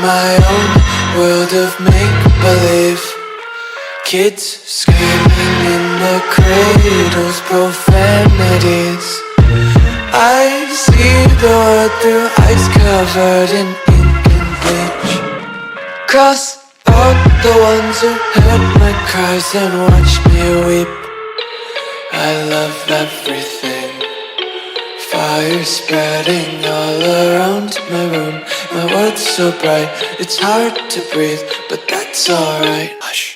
my own world of make-believe. Kids screaming in the cradles, profanities. I see the world through ice covered in ink and bleach. Cross out the ones who heard my cries and watched me weep. I love everything. Fire spreading all around my room. My world's so bright, it's hard to breathe, but that's alright. Hush.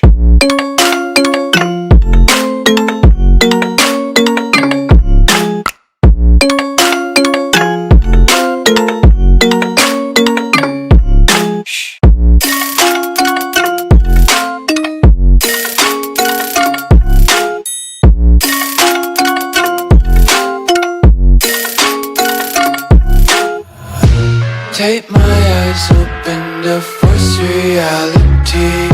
Tape my eyes open to force reality.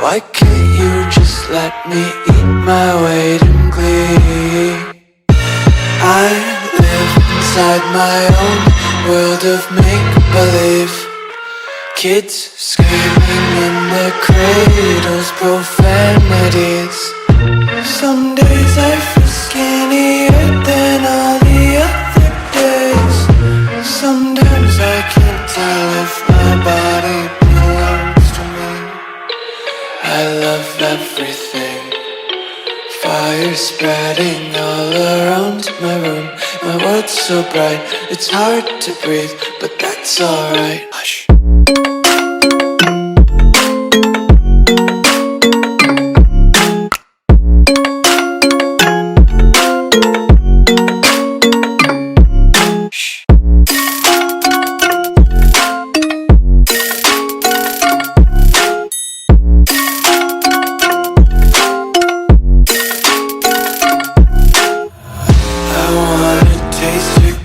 Why can't you just let me eat my weight in glee? I live inside my own world of make-believe. Kids screaming in their cradles, profanities. Some days I feel skinnier than all the other days. Sometimes I can't tell if my body belongs to me. I love everything. Fire spreading all around my room. My world's so bright, it's hard to breathe, but that's alright. Hush.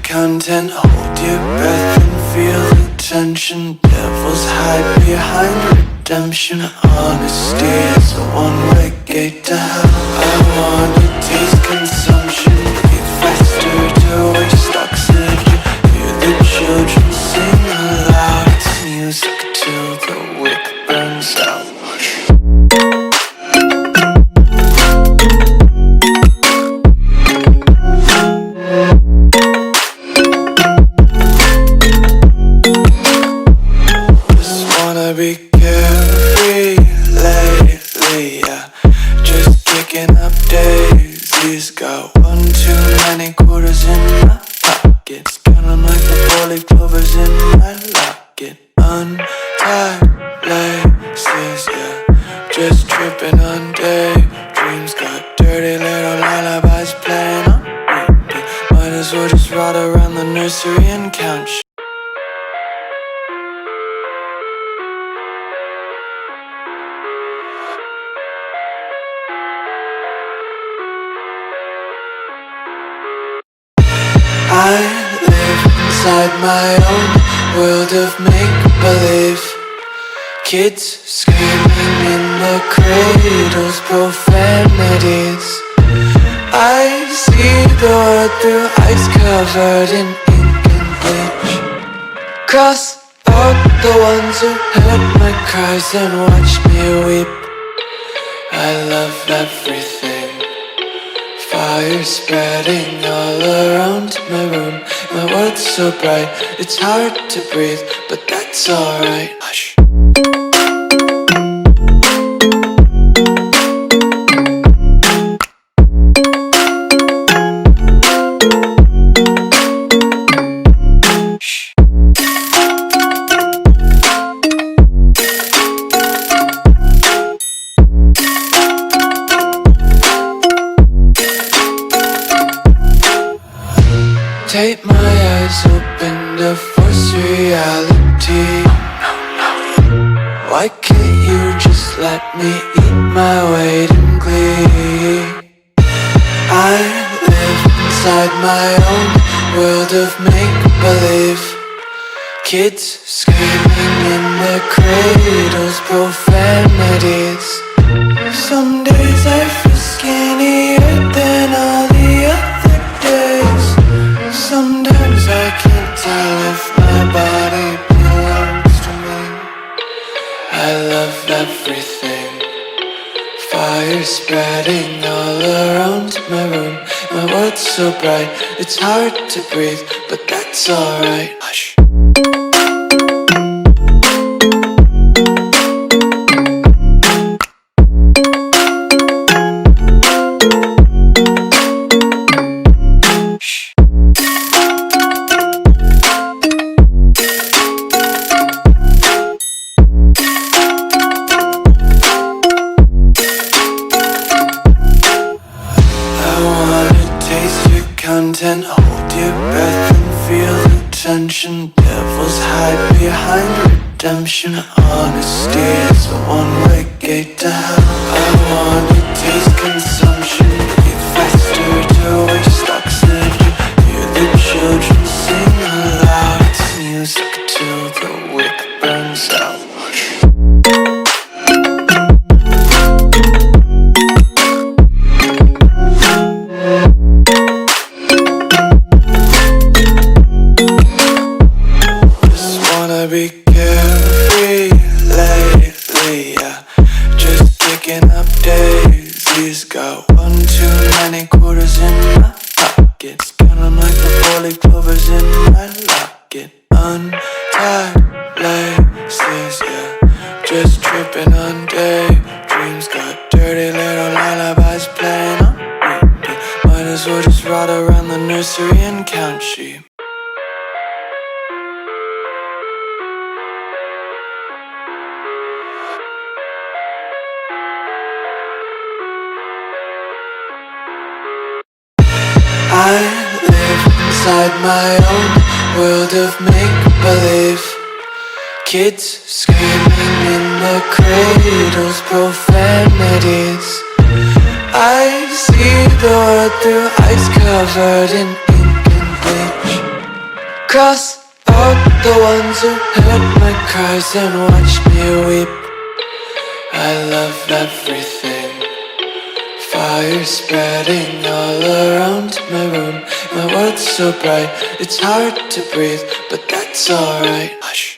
Content, hold your breath and feel the tension. Devils hide behind redemption. Honesty is a one-way gate to hell. I wanna taste consumption. Breathe faster to waste oxygen. Hear the children sing aloud. It's music till the wick burns out. Be carefree lately, yeah. Just kicking up daisies. Got one too many quarters in my pockets. Count 'em like the 4-leaf clovers in my locket. Untied laces, yeah. Just tripping on daydreams. Got dirty little lullabies playing on repeat. Might as well just ride around the nursery and count shit. I live inside my own world of make-believe. Kids screaming in the cradles, profanities. I see the world through ice covered in ink and bleach. Cross out the ones who heard my cries and watched me weep. I love everything. Fire spreading all around my room. My world's so bright, it's hard to breathe, but that's alright. Hush. Tape my eyes open to force reality. Why can't you just let me eat my weight in glee? I live inside my own world of make-believe. Kids screaming in their cradles, profanities. Some days I feel skinnier than all the other days. Sometimes I can't tell if my body belongs everything. Fire spreading all around my room. My world's so bright, it's hard to breathe, but that's alright. Hush. Content, hold your breath and feel the tension. Devils hide behind redemption. Honesty is a one-way gate to hell. I wanna taste consumption. Breathe faster to waste oxygen. Hear the children sing aloud. It's music till the wick burns out. Be carefree lately, yeah. Just picking up daisies. Got one too many quarters in my pockets. Count 'em like the four-leaf clovers in my locket. Untied laces, yeah. Just tripping on daydreams. Got dirty little lullabies playing on repeat. Might as well just ride around the nursery and count sheep. I live inside my own world of make-believe. Kids screaming in the cradles, profanities. I see the world through eyes covered in ink and bleach. Cross out the ones who heard my cries and watched me weep. I love everything. Fire spreading all around my room. My world's so bright, it's hard to breathe, but that's alright. Hush.